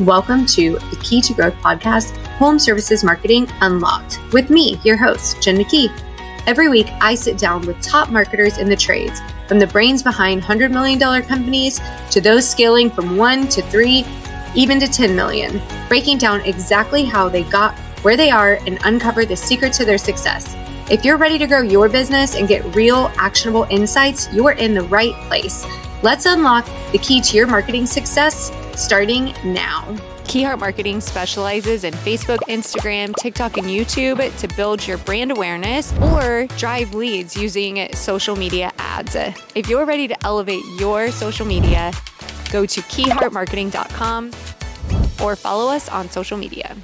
Welcome to the Kee To Growth Podcast, Home Services Marketing Unlocked, with me, your host, Jen McKee. Every week, I sit down with top marketers in the trades, from the brains behind $100 million companies to those scaling from 1 to 3, even to 10 million, breaking down exactly how they got where they are and uncover the secret to their success. If you're ready to grow your business and get real, actionable insights, you're in the right place. Let's unlock the key to your marketing success, starting now. Key Marketing specializes in Facebook, Instagram, TikTok, and YouTube to build your brand awareness or drive leads using social media ads. If you're ready to elevate your social media, go to keyheartmarketing.com or follow us on social media.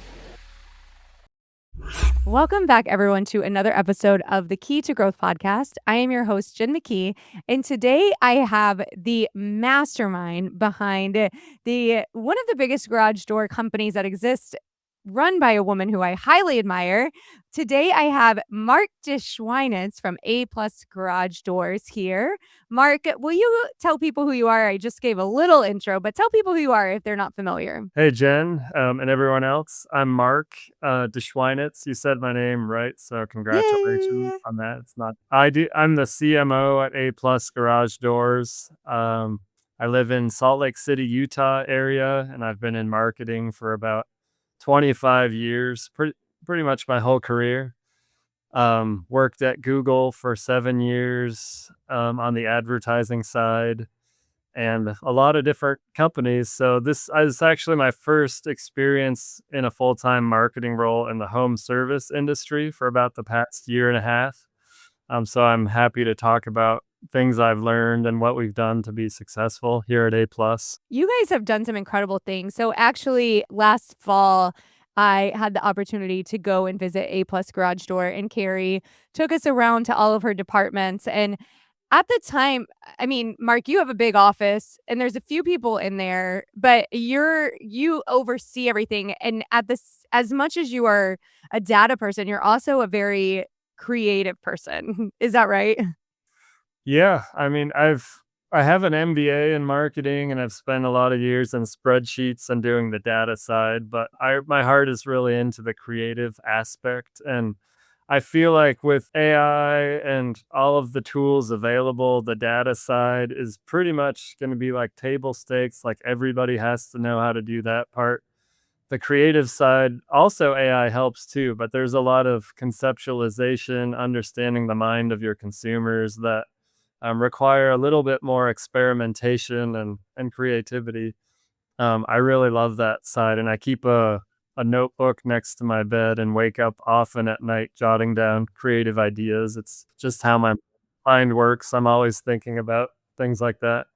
Welcome back, everyone, to another episode of the Kee To Growth Podcast. I am your host, Jen McKee, and today I have the mastermind behind one of the biggest garage door companies that exist, run by a woman who I highly admire. Today, I have Marc de Schweinitz from A+ Garage Doors here. Marc, will you tell people who you are? I just gave a little intro, but tell people who you are if they're not familiar. Hey, Jen, and everyone else. I'm Marc de Schweinitz. You said my name right, so congratulations on that. It's not. I'm the CMO at A+ Garage Doors. I live in Salt Lake City, Utah area, and I've been in marketing for about 25 years, pretty much my whole career. Worked at Google for 7 years on the advertising side and a lot of different companies. So this is actually my first experience in a full-time marketing role in the home service industry for about the past year and a half. So I'm happy to talk about things I've learned and what we've done to be successful here at A+. You guys have done some incredible things. So actually, last fall, I had the opportunity to go and visit A+ Garage Door, and Carrie took us around to all of her departments. And at the time, I mean, Marc, you have a big office and there's a few people in there, but you oversee everything. And as much as you are a data person, you're also a very creative person. Is that right? Yeah, I mean, I have an MBA in marketing and I've spent a lot of years in spreadsheets and doing the data side, but my heart is really into the creative aspect. And I feel like with AI and all of the tools available, the data side is pretty much going to be like table stakes. Like everybody has to know how to do that part. The creative side, also AI helps too, but there's a lot of conceptualization, understanding the mind of your consumers that require a little bit more experimentation and creativity. I really love that side, and I keep a notebook next to my bed and wake up often at night jotting down creative ideas. It's just how my mind works. I'm always thinking about things like that.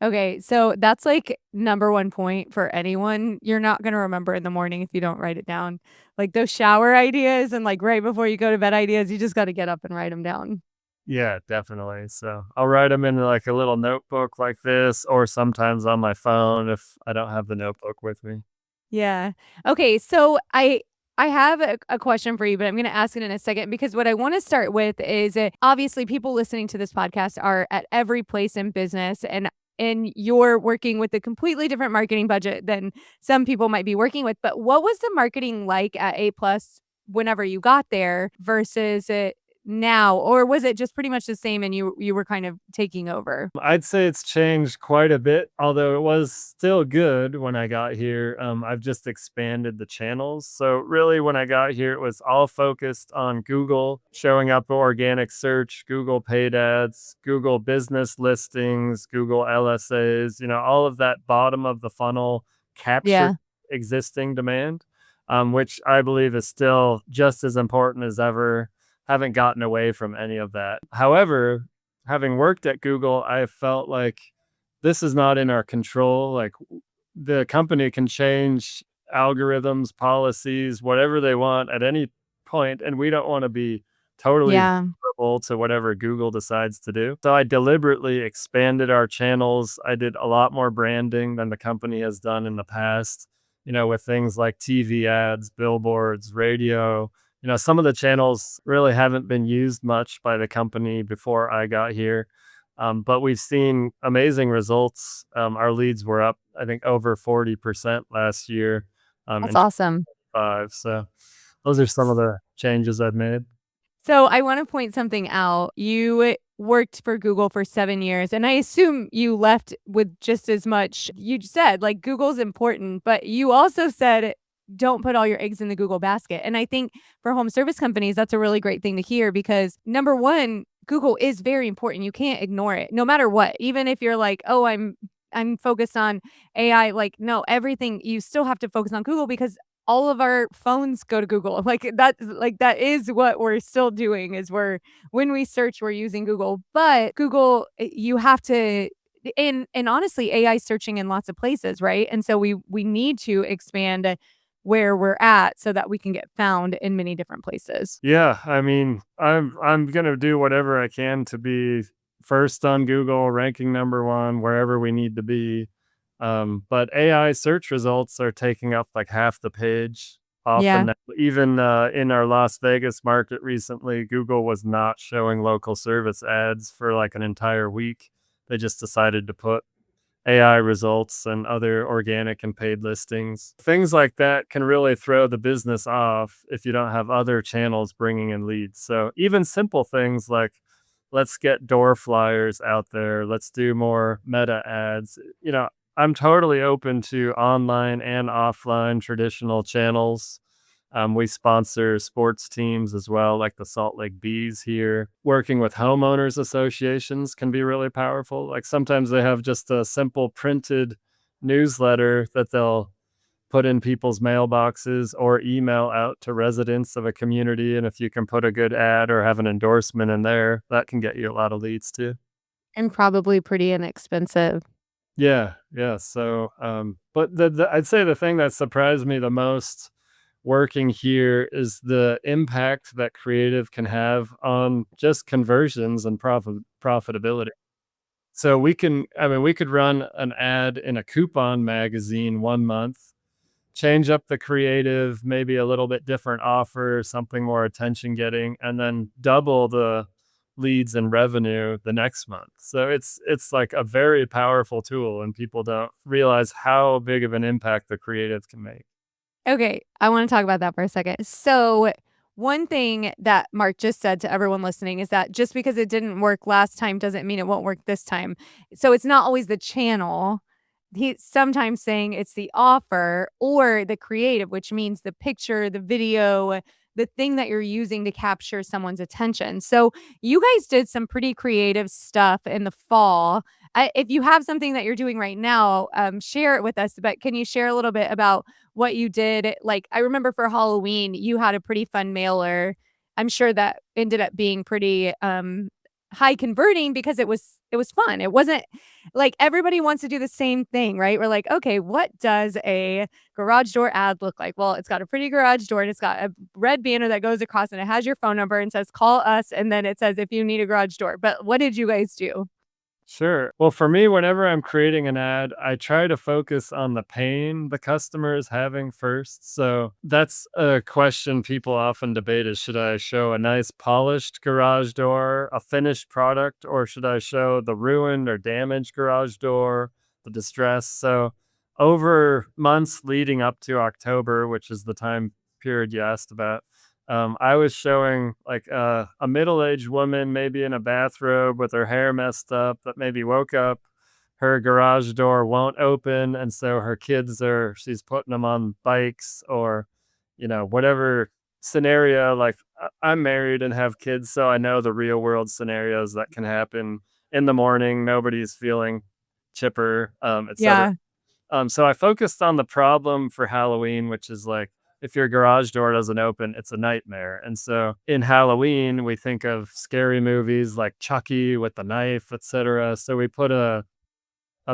Okay, so that's like number one point for anyone. You're not going to remember in the morning if you don't write it down. Like those shower ideas and like right before you go to bed ideas, you just got to get up and write them down. Yeah, definitely. So I'll write them in like a little notebook like this, or sometimes on my phone if I don't have the notebook with me. Yeah. Okay, so I have a question for you, but I'm going to ask it in a second, because what I want to start with is obviously people listening to this podcast are at every place in business, and you're working with a completely different marketing budget than some people might be working with. But what was the marketing like at A+ whenever you got there versus now? Or was it just pretty much the same and you were kind of taking over? I'd say it's changed quite a bit, although it was still good when I got here. I've just expanded the channels. So really when I got here, it was all focused on Google, showing up organic search, Google paid ads, Google business listings, Google LSAs, all of that bottom of the funnel capture existing demand, which I believe is still just as important as ever. Haven't gotten away from any of that. However, having worked at Google, I felt like this is not in our control. Like the company can change algorithms, policies, whatever they want at any point, and we don't want to be totally vulnerable to whatever Google decides to do. So I deliberately expanded our channels. I did a lot more branding than the company has done in the past, with things like TV ads, billboards, radio. Some of the channels really haven't been used much by the company before I got here. But we've seen amazing results. Our leads were up, I think, over 40% last year. That's In awesome. 5. So those are some of the changes I've made. So I want to point something out. You worked for Google for 7 years, and I assume you left with just as much. You said, like, Google's important, but you also said, don't put all your eggs in the Google basket. And I think for home service companies, that's a really great thing to hear because number one, Google is very important. You can't ignore it no matter what. Even if you're like, oh, I'm focused on AI, like, no, everything, you still have to focus on Google because all of our phones go to Google. That is what we're still doing is when we search, we're using Google. But Google, you have to and honestly, AI searching in lots of places, right? And so we need to expand where we're at so that we can get found in many different places. Yeah, I mean, I'm gonna do whatever I can to be first on Google, ranking number 1, wherever we need to be. But AI search results are taking up like half the page often. Yeah. Now. Even in our Las Vegas market recently, Google was not showing local service ads for like an entire week. They just decided to put AI results and other organic and paid listings. Things like that can really throw the business off if you don't have other channels bringing in leads. So even simple things like let's get door flyers out there, let's do more meta ads. I'm totally open to online and offline traditional channels. We sponsor sports teams as well, like the Salt Lake Bees here. Working with homeowners associations can be really powerful. Like sometimes they have just a simple printed newsletter that they'll put in people's mailboxes or email out to residents of a community. And if you can put a good ad or have an endorsement in there, that can get you a lot of leads too. And probably pretty inexpensive. Yeah, yeah. So, but I'd say the thing that surprised me the most working here is the impact that creative can have on just conversions and profitability. So we could run an ad in a coupon magazine 1 month, change up the creative, maybe a little bit different offer, something more attention getting, and then double the leads and revenue the next month. So it's like a very powerful tool and people don't realize how big of an impact the creative can make. Okay, I want to talk about that for a second. So, one thing that Mark just said to everyone listening is that just because it didn't work last time doesn't mean it won't work this time. So, it's not always the channel. He's sometimes saying it's the offer or the creative, which means the picture, the video, the thing that you're using to capture someone's attention. So, you guys did some pretty creative stuff in the fall. If you have something that you're doing right now, share it with us. But can you share a little bit about what you did? Like, I remember for Halloween, you had a pretty fun mailer. I'm sure that ended up being pretty high converting because it was fun. It wasn't like everybody wants to do the same thing, right? We're like, okay, what does a garage door ad look like? Well, it's got a pretty garage door and it's got a red banner that goes across and it has your phone number and says call us, and then it says if you need a garage door. But what did you guys do? Sure. Well, for me, whenever I'm creating an ad, I try to focus on the pain the customer is having first. So that's a question people often debate is should I show a nice polished garage door, a finished product, or should I show the ruined or damaged garage door, the distress? So over months leading up to October, which is the time period you asked about, I was showing like a middle-aged woman, maybe in a bathrobe with her hair messed up, that maybe woke up, her garage door won't open, and so she's putting them on bikes or, whatever scenario. Like I'm married and have kids, so I know the real world scenarios that can happen in the morning. Nobody's feeling chipper, etc. Yeah. So I focused on the problem for Halloween, which is like, if your garage door doesn't open, it's a nightmare. And so in Halloween, we think of scary movies like Chucky with the knife, etc. So we put a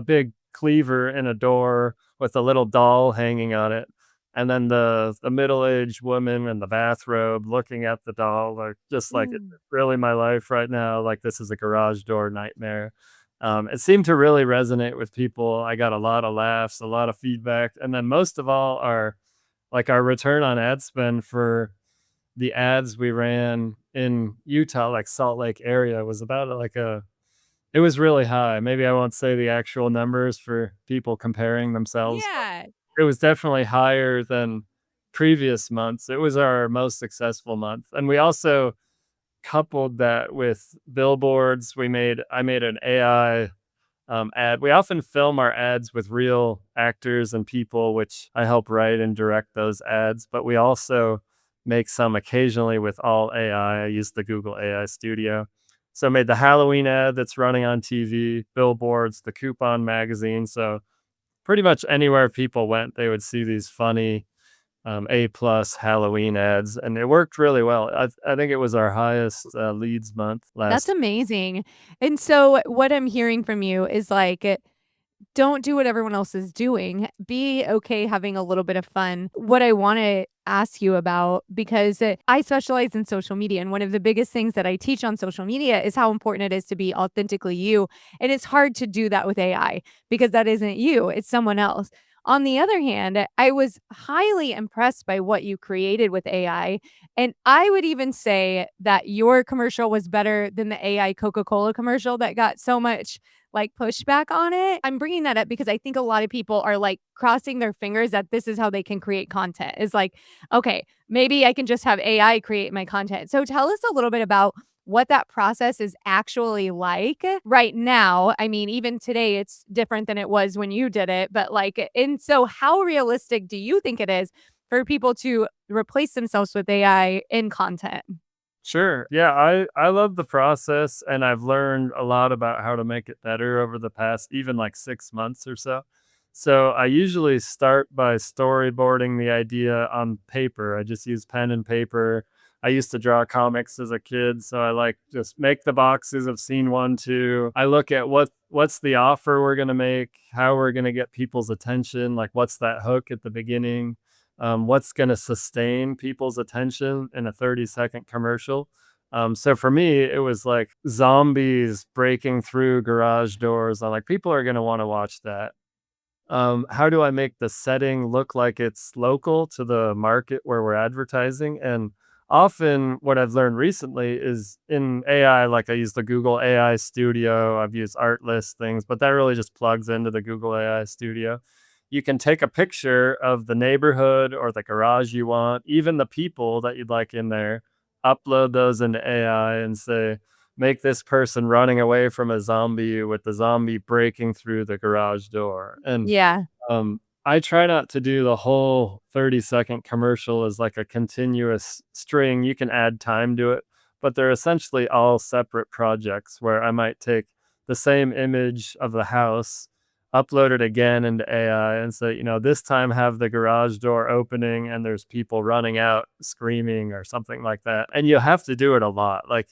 big cleaver in a door with a little doll hanging on it. And then the middle-aged woman in the bathrobe looking at the doll, like just like it's really my life right now. Like this is a garage door nightmare. It seemed to really resonate with people. I got a lot of laughs, a lot of feedback. And then most of all, our return on ad spend for the ads we ran in Utah, like Salt Lake area, was about like a It was really high. Maybe I won't say the actual numbers for people comparing themselves. Yeah. It was definitely higher than previous months. It was our most successful month. And we also coupled that with billboards. I made an AI ad. We often film our ads with real actors and people, which I help write and direct those ads. But we also make some occasionally with all AI. I use the Google AI Studio. So I made the Halloween ad that's running on TV, billboards, the coupon magazine. So pretty much anywhere people went, they would see these funny A plus Halloween ads, and it worked really well. I think it was our highest leads month That's last. amazing. And so what I'm hearing from you is like, don't do what everyone else is doing. Be okay having a little bit of fun. What I want to ask you about, because I specialize in social media, and one of the biggest things that I teach on social media is how important it is to be authentically you. And it's hard to do that with AI because that isn't you, it's someone else. On the other hand, I was highly impressed by what you created with AI. And I would even say that your commercial was better than the AI Coca-Cola commercial that got so much like pushback on it. I'm bringing that up because I think a lot of people are like crossing their fingers that this is how they can create content. It's like, okay, maybe I can just have AI create my content. So tell us a little bit about what that process is actually like right now. I mean, even today, it's different than it was when you did it. But like, and so how realistic do you think it is for people to replace themselves with AI in content? Sure. Yeah, I love the process, and I've learned a lot about how to make it better over the past even like 6 months or so. So I usually start by storyboarding the idea on paper. I just use pen and paper. I used to draw comics as a kid, so I like just make the boxes of scene 1, 2. I look at what's the offer we're gonna make, how we're gonna get people's attention, like what's that hook at the beginning, what's going to sustain people's attention in a 30-second commercial. So for me, it was like zombies breaking through garage doors. I'm like, people are going to want to watch that. How do I make the setting look like it's local to the market where we're advertising? And often what I've learned recently is in AI, like I use the Google AI Studio, I've used Artlist things, but that really just plugs into the Google AI Studio. You can take a picture of the neighborhood or the garage you want, even the people that you'd like in there, upload those into AI and say, make this person running away from a zombie with the zombie breaking through the garage door. And Yeah. I try not to do the whole 30-second commercial as like a continuous string. You can add time to it, but they're essentially all separate projects where I might take the same image of the house, upload it again into AI and say, this time have the garage door opening and there's people running out screaming or something like that. And you have to do it a lot. Like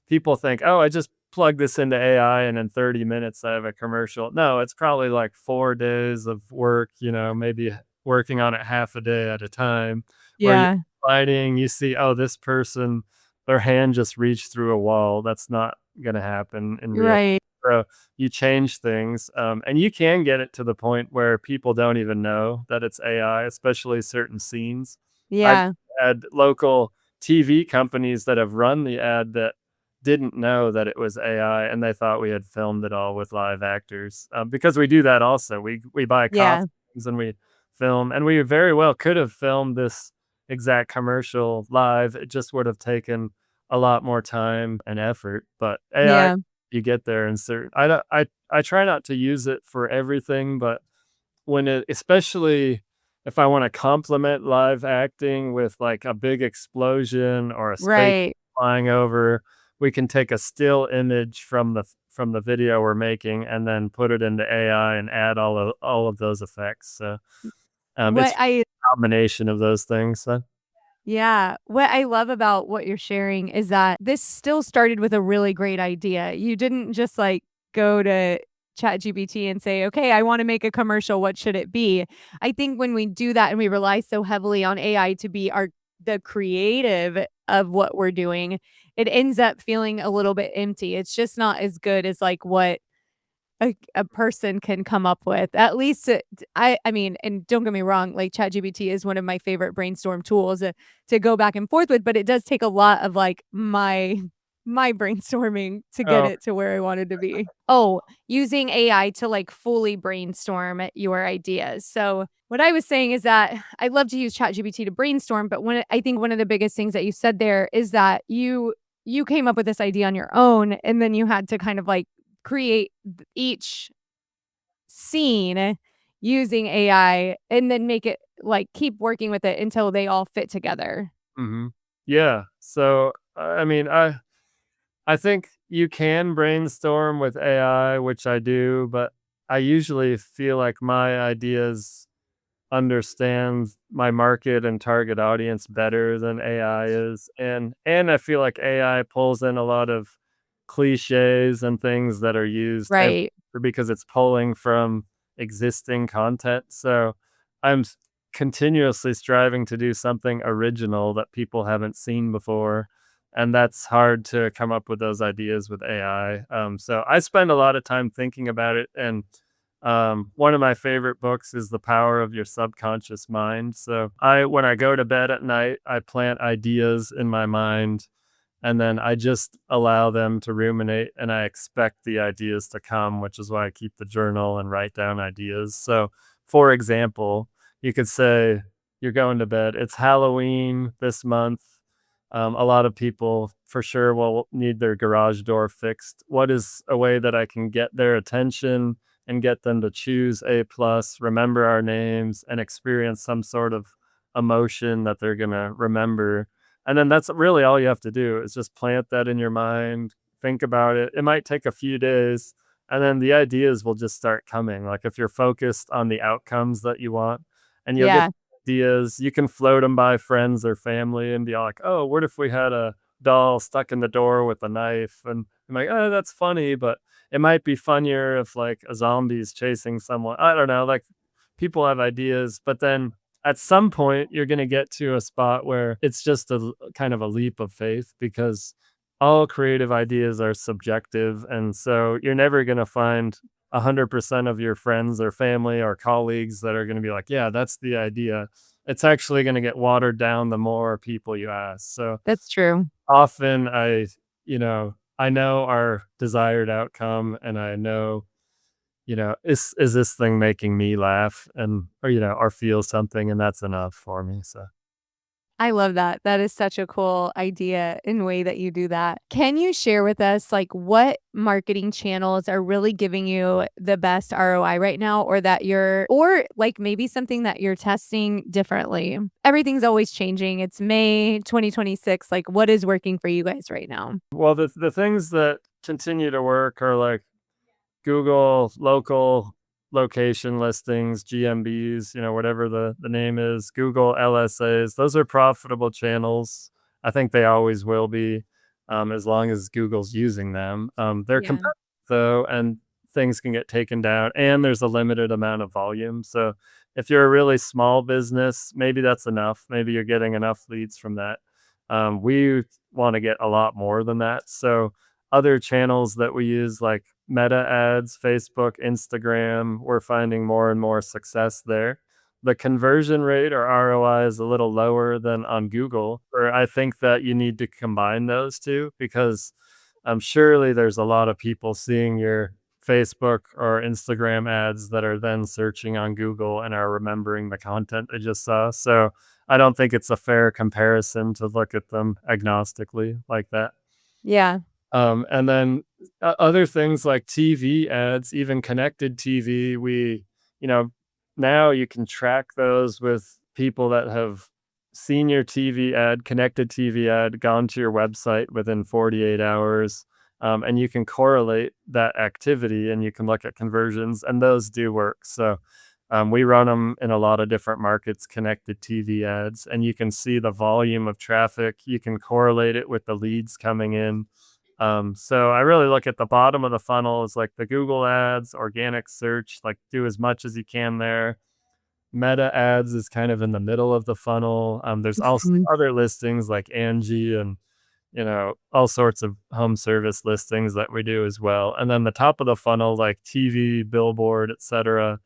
people think, oh, I just plug this into AI and in 30 minutes I have a commercial. No, it's probably like 4 days of work, maybe working on it half a day at a time where you're Yeah. fighting, you see, oh, this person, their hand just reached through a wall. That's not going to happen in real. Right. So you change things, and you can get it to the point where people don't even know that it's AI, especially certain scenes. I've Yeah. had local TV companies that have run the ad that didn't know that it was AI, and they thought we had filmed it all with live actors, because we do that also. We buy Yeah. costumes and we film, and we very well could have filmed this exact commercial live. It just would have taken a lot more time and effort, but AI, Yeah. you get there and certain. I try not to use it for everything, but when it, especially if I want to complement live acting with like a big explosion or a space Right. flying over, we can take a still image from the video we're making and then put it into AI and add all of those effects. So it's What I a combination of those things. So. Yeah. What I love about what you're sharing is that this still started with a really great idea. You didn't just like go to ChatGPT and say, okay, I want to make a commercial. What should it be? I think when we do that and we rely so heavily on AI to be the creative of what we're doing, it ends up feeling a little bit empty. It's just not as good as like what a person can come up with. At least I mean, and don't get me wrong, like ChatGPT is one of my favorite brainstorm tools to go back and forth with, but it does take a lot of like my my brainstorming to get Oh, it to where I wanted to be. Oh, using AI to like fully brainstorm your ideas. So what I was saying is that I love to use ChatGPT to brainstorm, but I think one of the biggest things that you said there is that you came up with this idea on your own, and then you had to kind of like create each scene using AI and then make it like keep working with it until they all fit together. yeah. So, I mean, I think you can brainstorm with AI, which I do, but I usually feel like my ideas understand my market and target audience better than AI is. And I feel like AI pulls in a lot of cliches and things that are used Right. because it's pulling from existing content. So I'm continuously striving to do something original that people haven't seen before. And that's hard to come up with those ideas with AI. So I spend a lot of time thinking about it. And one of my favorite books is The Power of Your Subconscious Mind. So when I go to bed at night, I plant ideas in my mind, and then I just allow them to ruminate, and I expect the ideas to come, which is why I keep the journal and write down ideas. So, for example, you could say you're going to bed. It's Halloween this month. A lot of people for sure will need their garage door fixed. What is a way that I can get their attention and get them to choose A plus, remember our names, and experience some sort of emotion that they're gonna remember? And then that's really all you have to do is just plant that in your mind, think about it. It might take a few days, and then the ideas will just start coming. Like if you're focused on the outcomes that you want, and you'll get Yeah. ideas, you can float them by friends or family and be like, oh, what if we had a doll stuck in the door with a knife? And I'm like, oh, that's funny, but it might be funnier if like a zombie's chasing someone. I don't know. Like people have ideas, but then at some point you're going to get to a spot where it's just kind of a leap of faith, because all creative ideas are subjective. And so you're never going to find 100% of your friends or family or colleagues that are going to be like, yeah, that's the idea. It's actually going to get watered down the more people you ask. So That's true. often I know our desired outcome, and I know, is this thing making me laugh and or feel something, and that's enough for me. So I love that. That is such a cool idea and way that you do that. Can you share with us like what marketing channels are really giving you the best ROI right now, or or like maybe something that you're testing differently? Everything's always changing. It's May 2026. Like what is working for you guys right now? well, the things that continue to work are like Google local location listings, GMBs, whatever the name is, Google LSAs. Those are profitable channels. I think they always will be, as long as Google's using them. They're Yeah. competitive though, and things can get taken down, and there's a limited amount of volume. So if you're a really small business, maybe that's enough. Maybe you're getting enough leads from that. We want to get a lot more than that. So other channels that we use, like Meta ads, Facebook, Instagram, we're finding more and more success there. The conversion rate or ROI is a little lower than on Google, or I think that you need to combine those two, because surely there's a lot of people seeing your Facebook or Instagram ads that are then searching on Google and are remembering the content they just saw. So I don't think it's a fair comparison to look at them agnostically like that. Yeah. And then other things like TV ads, even connected TV, you know, now you can track those with people that have seen your TV ad, connected TV ad, gone to your website within 48 hours. And you can correlate that activity, and you can look at conversions, and those do work. So we run them in a lot of different markets, connected TV ads, and you can see the volume of traffic. You can correlate it with the leads coming in. So I really look at the bottom of the funnel as like the Google ads, organic search, like do as much as you can there. Meta ads is kind of in the middle of the funnel. There's also Mhm. other listings like Angie and, all sorts of home service listings that we do as well. And then the top of the funnel, like TV, billboard, etc.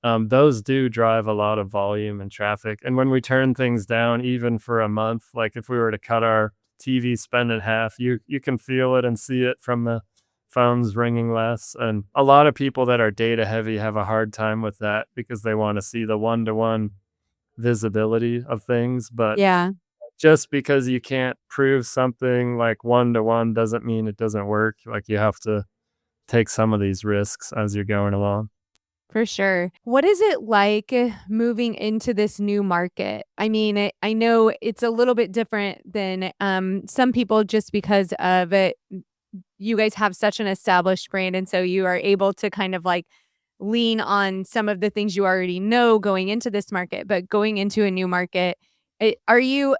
Those do drive a lot of volume and traffic. And when we turn things down, even for a month, like if we were to cut our TV spend in half. You can feel it and see it from the phones ringing less. And a lot of people that are data heavy have a hard time with that because they want to see the one-to-one visibility of things. But Yeah, just because you can't prove something like one-to-one doesn't mean it doesn't work. Like you have to take some of these risks as you're going along. for sure. What is it like moving into this new market? I mean, I know it's a little bit different than some people just because of it. You guys have such an established brand, and so you are able to kind of like lean on some of the things you already know going into this market. But going into a new market, are you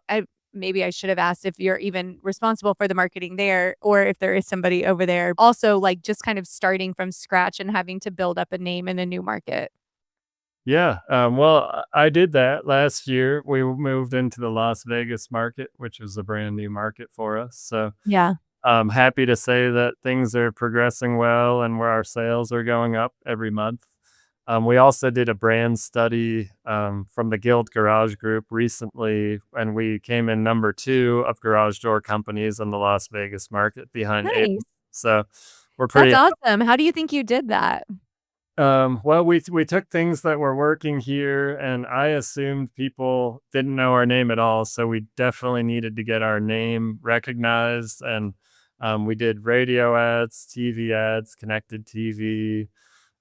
maybe I should have asked if you're even responsible for the marketing there, or if there is somebody over there also like just kind of starting from scratch and having to build up a name in a new market. Yeah. Well, I did that last year. We moved into the Las Vegas market, which was a brand new market for us. So Yeah. I'm happy to say that things are progressing well and where our sales are going up every month. We also did a brand study from the Guild Garage Group recently, and we came in number 2 of garage door companies in the Las Vegas market behind A. Nice. So we're That's pretty. awesome. How do you think you did that? Well, we took things that were working here, and I assumed people didn't know our name at all, so we definitely needed to get our name recognized, and we did radio ads, TV ads, connected TV,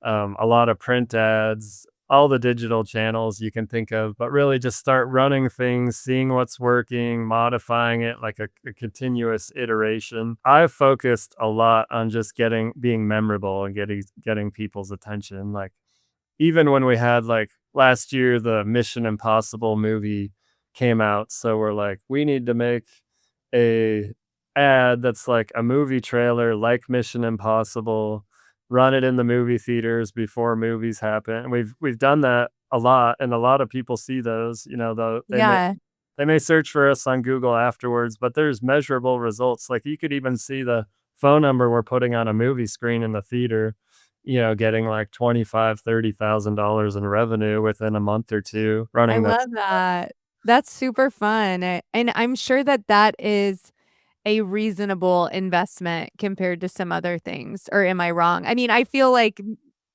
a lot of print ads, all the digital channels you can think of, but really just start running things, seeing what's working, modifying it like a continuous iteration. I focused a lot on just being memorable and getting people's attention. Like even when we had like last year, the Mission Impossible movie came out. So we're like, we need to make a ad that's like a movie trailer, like Mission Impossible, run it in the movie theaters before movies happen. And we've done that a lot, and a lot of people see those, though Yeah. they may search for us on Google afterwards, but there's measurable results. Like you could even see the phone number we're putting on a movie screen in the theater, getting like $25,000-$30,000 in revenue within a month or two I running those. love that. That's super fun. And I'm sure that that is a reasonable investment compared to some other things. Or am I wrong? I mean, I feel like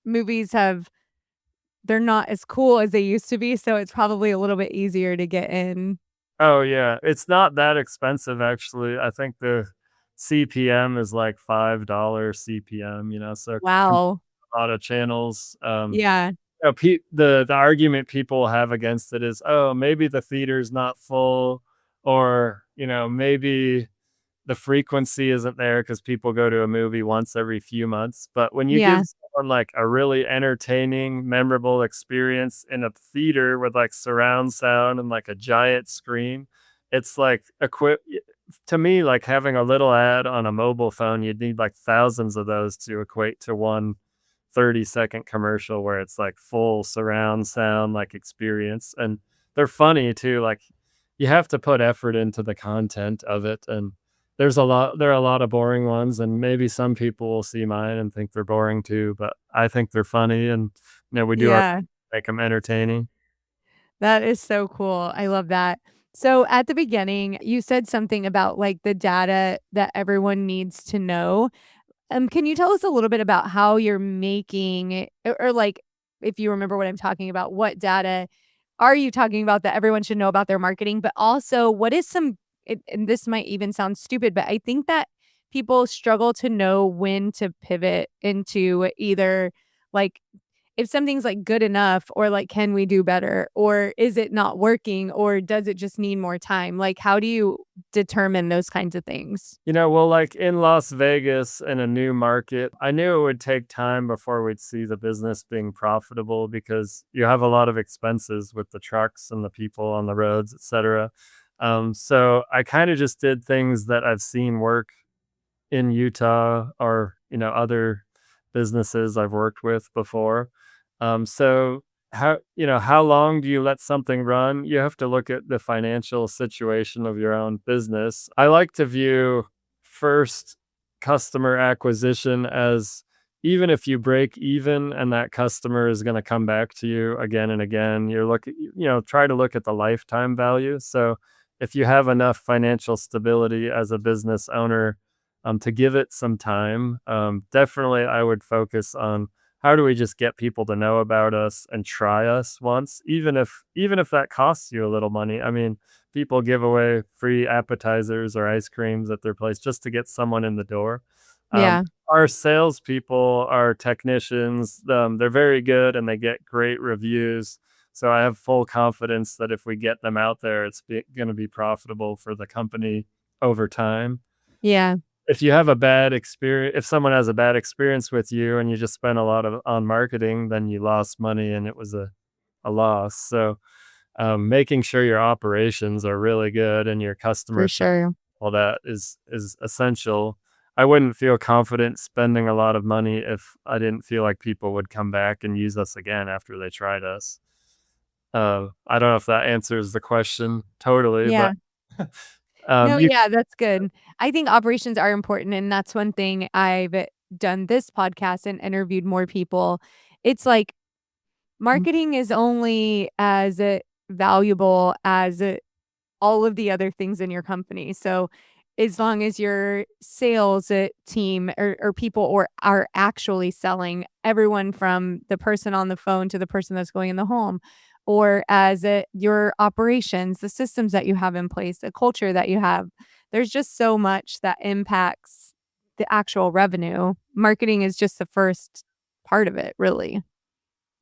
movies they're not as cool as they used to be. So it's probably a little bit easier to get in. Oh yeah, it's not that expensive actually. I think the CPM is like $5 CPM, so Wow. a lot of channels. Yeah. The argument people have against it is, oh, maybe the theater's not full, or maybe the frequency isn't there because people go to a movie once every few months. But when you give Yeah. someone like a really entertaining, memorable experience in a theater with like surround sound and like a giant screen, it's like to me, like having a little ad on a mobile phone, you'd need like thousands of those to equate to one 30-second commercial where it's like full surround sound like experience. And they're funny too. Like you have to put effort into the content of it, and there are a lot of boring ones, and maybe some people will see mine and think they're boring too, but I think they're funny, and we do our Yeah. make them entertaining. That is so cool. I love that. So at the beginning, you said something about like the data that everyone needs to know. Can you tell us a little bit about how you're making it, or like if you remember what I'm talking about, what data are you talking about that everyone should know about their marketing? But also, what is and this might even sound stupid, but I think that people struggle to know when to pivot into either like if something's like good enough, or like can we do better, or is it not working, or does it just need more time? Like how do you determine those kinds of things? Well, like in Las Vegas in a new market, I knew it would take time before we'd see the business being profitable because you have a lot of expenses with the trucks and the people on the roads, etc. So I kind of just did things that I've seen work in Utah or, other businesses I've worked with before. So how long do you let something run? You have to look at the financial situation of your own business. I like to view first customer acquisition as, even if you break even and that customer is going to come back to you again and again, try to look at the lifetime value. So if you have enough financial stability as a business owner, to give it some time, definitely I would focus on how do we just get people to know about us and try us once, even if that costs you a little money. I mean, people give away free appetizers or ice creams at their place just to get someone in the door. Um, Yeah. our salespeople, our technicians, they're very good and they get great reviews. So I have full confidence that if we get them out there, it's going to be profitable for the company over time. Yeah. If you have a bad experience, if someone has a bad experience with you and you just spent a lot on marketing, then you lost money and it was a loss. So making sure your operations are really good and your For customer service, sure. all that is essential. I wouldn't feel confident spending a lot of money if I didn't feel like people would come back and use us again after they tried us. I don't know if that answers the question totally, but Yeah. No, you yeah, that's good. I think operations are important, and that's one thing I've done this podcast and interviewed more people. It's like marketing is only as valuable as all of the other things in your company. So as long as your sales team or people are actually selling, everyone from the person on the phone to the person that's going in the home, or as your operations, the systems that you have in place, the culture that you have, there's just so much that impacts the actual revenue. Marketing is just the first part of it, really.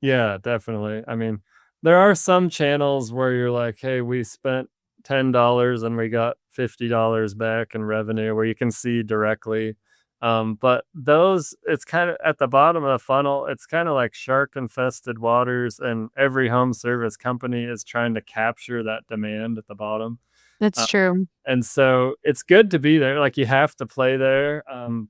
Yeah, definitely. I mean, there are some channels where you're like, "Hey, we spent $10 and we got $50 back in revenue," where you can see directly. But those, it's kind of at the bottom of the funnel, it's kind of like shark-infested waters, and every home service company is trying to capture that demand at the bottom. That's Uh, true. and so it's good to be there, like, you have to play there,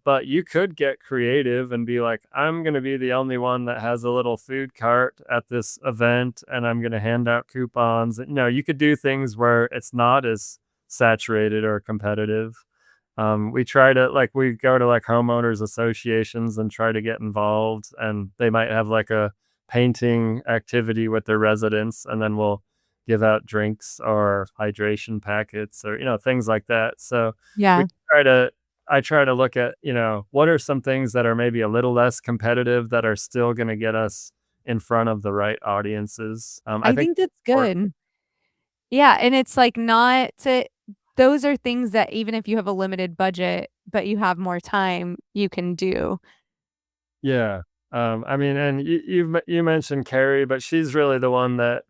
but you could get creative and be like, "I'm gonna be the only one that has a little food cart at this event, and I'm gonna hand out coupons." You could do things where it's not as saturated or competitive. We go to, like, homeowners associations and try to get involved, and they might have, like, a painting activity with their residents, and then we'll give out drinks or hydration packets or, things like that. So we Yeah. try to I try to look at, what are some things that are maybe a little less competitive that are still gonna get us in front of the right audiences. I I think think that's or good. Yeah, and it's like not to those are things that even if you have a limited budget, but you have more time, you can do. Yeah. I mean, and you mentioned Carrie, but she's really the one that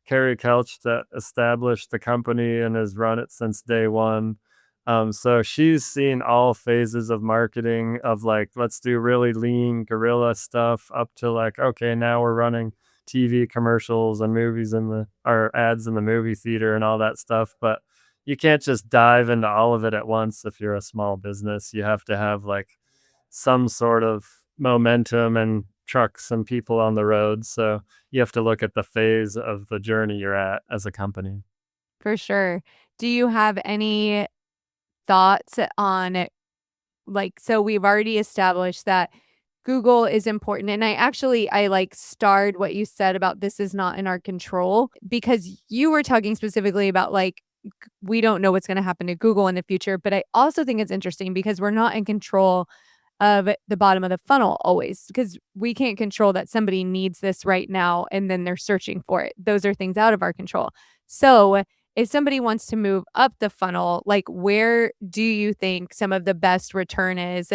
Carrie Kelch that established the company and has run it since day one. So she's seen all phases of marketing of like, let's do really lean guerrilla stuff up to like, okay, now we're running TV commercials and movies or ads in the movie theater and all that stuff. But you can't just dive into all of it at once if you're a small business. You have to have like some sort of momentum and trucks and people on the road. So you have to look at the phase of the journey you're at as a company. For sure. Do you have any thoughts on like so we've already established that Google is important and I like starred what you said about this is not in our control because you were talking specifically about like we don't know what's going to happen to Google in the future, but I also think it's interesting because we're not in control of the bottom of the funnel always because we can't control that somebody needs this right now and then they're searching for it. Those are things out of our control. So, if somebody wants to move up the funnel, like where do you think some of the best return is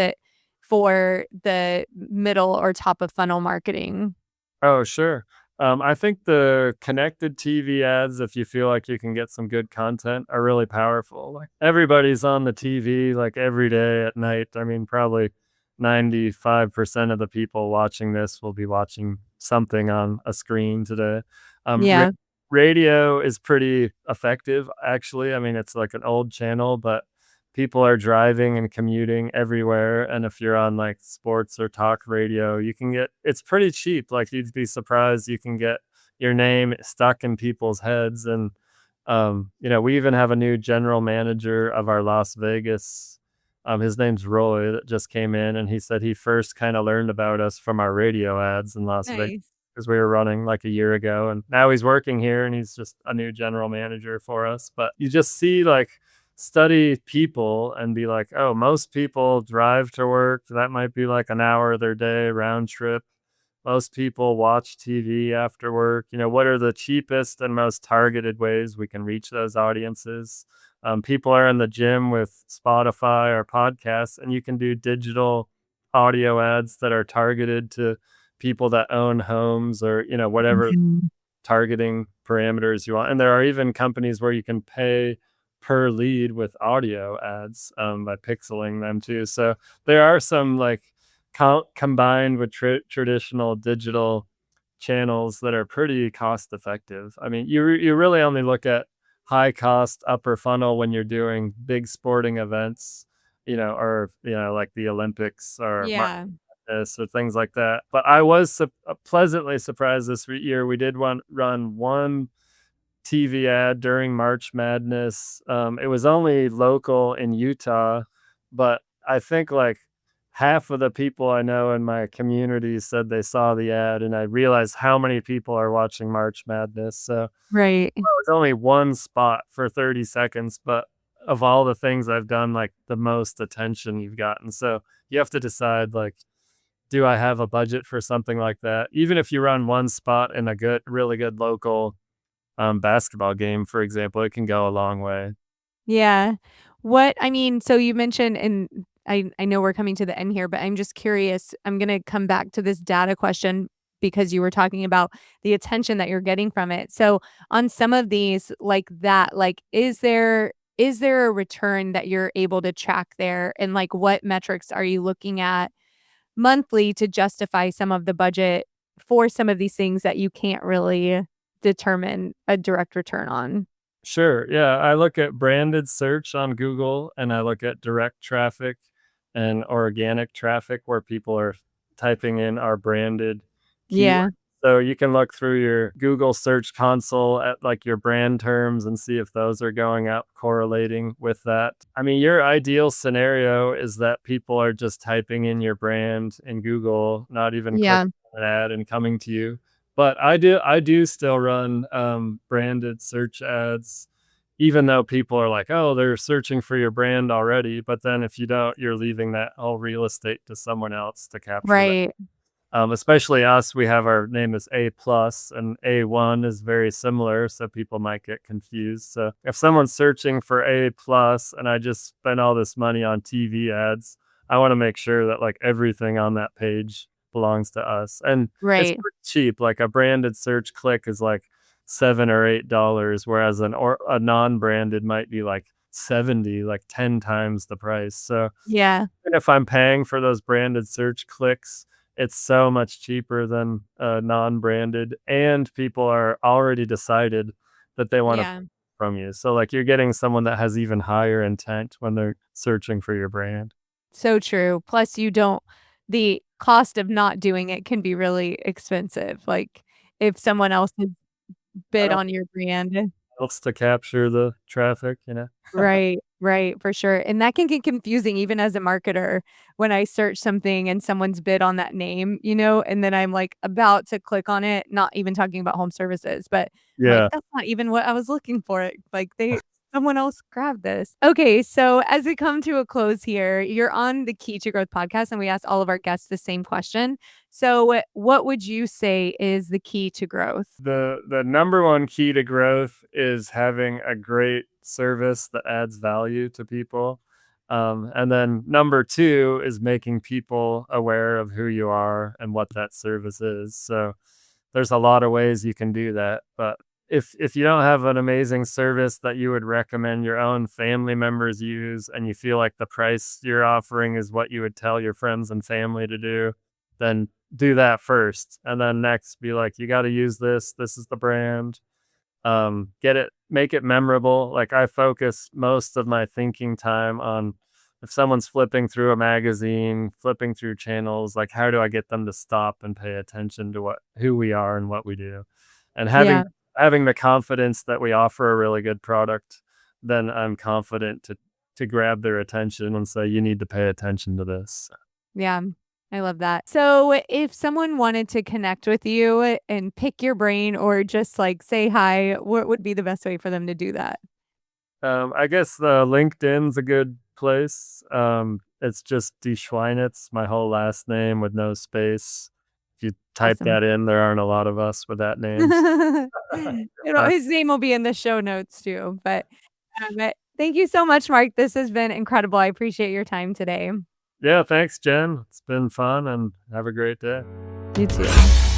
for the middle or top of funnel marketing? Oh, sure. I think the connected TV ads, if you feel like you can get some good content, are really powerful. Like everybody's on the TV like every day at night. I mean, probably 95% of the people watching this will be watching something on a screen today. Yeah. Radio is pretty effective, actually. I mean, it's like an old channel, but people are driving and commuting everywhere. And if you're on like sports or talk radio, it's pretty cheap. Like you'd be surprised you can get your name stuck in people's heads. And, we even have a new general manager of our Las Vegas. His name's Roy that just came in and he said he first kind of learned about us from our radio ads in Las Vegas. Nice. because we were running like a year ago, and now he's working here and he's just a new general manager for us. But you just see like study people and be like, oh, most people drive to work. That might be like an hour of their day round trip. Most people watch TV after work. What are the cheapest and most targeted ways we can reach those audiences? People are in the gym with Spotify or podcasts, and you can do digital audio ads that are targeted to people that own homes or, whatever Mhm. targeting parameters you want. And there are even companies where you can pay per lead with audio ads by pixeling them too. So there are some like combined with traditional digital channels that are pretty cost effective. I mean, you really only look at high cost upper funnel when you're doing big sporting events, or like the Olympics or Yeah. Madness or things like that. But I was pleasantly surprised this year. We did run one TV ad during March Madness. It was only local in Utah, but I think like half of the people I know in my community said they saw the ad, and I realized how many people are watching March Madness. So it Right. was only one spot for 30 seconds, but of all the things I've done, like the most attention you've gotten. So you have to decide like, do I have a budget for something like that? Even if you run one spot in a really good local basketball game, for example, it can go a long way. Yeah. So you mentioned, and I know we're coming to the end here, but I'm just curious. I'm going to come back to this data question because you were talking about the attention that you're getting from it. So on some of these like that, like is there a return that you're able to track there, and like what metrics are you looking at monthly to justify some of the budget for some of these things that you can't really determine a direct return on? Sure. Yeah. I look at branded search on Google, and I look at direct traffic and organic traffic where people are typing in our branded keyword. Yeah. So you can look through your Google search console at like your brand terms and see if those are going up, correlating with that. I mean, your ideal scenario is that people are just typing in your brand in Google, not even Yeah. clicking on an ad and coming to you. But I do still run branded search ads, even though people are like, oh, they're searching for your brand already. But then if you don't, you're leaving that whole real estate to someone else to capture that. Right. Especially us, we have our name is A plus, and A1 is very similar, so people might get confused. So if someone's searching for A plus and I just spent all this money on TV ads, I want to make sure that like everything on that page belongs to us. And it's Right. pretty cheap. Like a branded search click is like $7 or $8, whereas a non-branded might be like 70, like 10 times the price. So Yeah. even if I'm paying for those branded search clicks, it's so much cheaper than non-branded, and people are already decided that they want to Yeah. from you. So like you're getting someone that has even higher intent when they're searching for your brand. So true. Plus the cost of not doing it can be really expensive. Like if someone else had I bid don't on your brand. Helps to capture the traffic. Right, right, for sure, and that can get confusing even as a marketer when I search something and someone's bid on that name, and then I'm, like, about to click on it, not even talking about home services, but I'm like, Yeah. "That's not even what I was looking for." Like, someone else grabbed this. Okay, so as we come to a close here, you're on the Key to Growth podcast, and we ask all of our guests the same question. So, what would you say is the key to growth? The number one key to growth is having a great service that adds value to people. And then number two is making people aware of who you are and what that service is. So there's a lot of ways you can do that. But if you don't have an amazing service that you would recommend your own family members use, and you feel like the price you're offering is what you would tell your friends and family to do, then do that first. And then next be like, you got to use this is the brand. Make it memorable. Like I focus most of my thinking time on, if someone's flipping through a magazine, flipping through channels, like how do I get them to stop and pay attention to who we are and what we do? And Yeah, having the confidence that we offer a really good product, then I'm confident to grab their attention and say, you need to pay attention to this. yeah. I love that. So if someone wanted to connect with you and pick your brain or just like say hi, what would be the best way for them to do that? I guess LinkedIn's a good place. It's just De Schweinitz, my whole last name with no space. If you type Awesome. that in, there aren't a lot of us with that name. His name will be in the show notes too. But thank you so much, Mark. This has been incredible. I appreciate your time today. Yeah, thanks, Jen. It's been fun and have a great day. You too.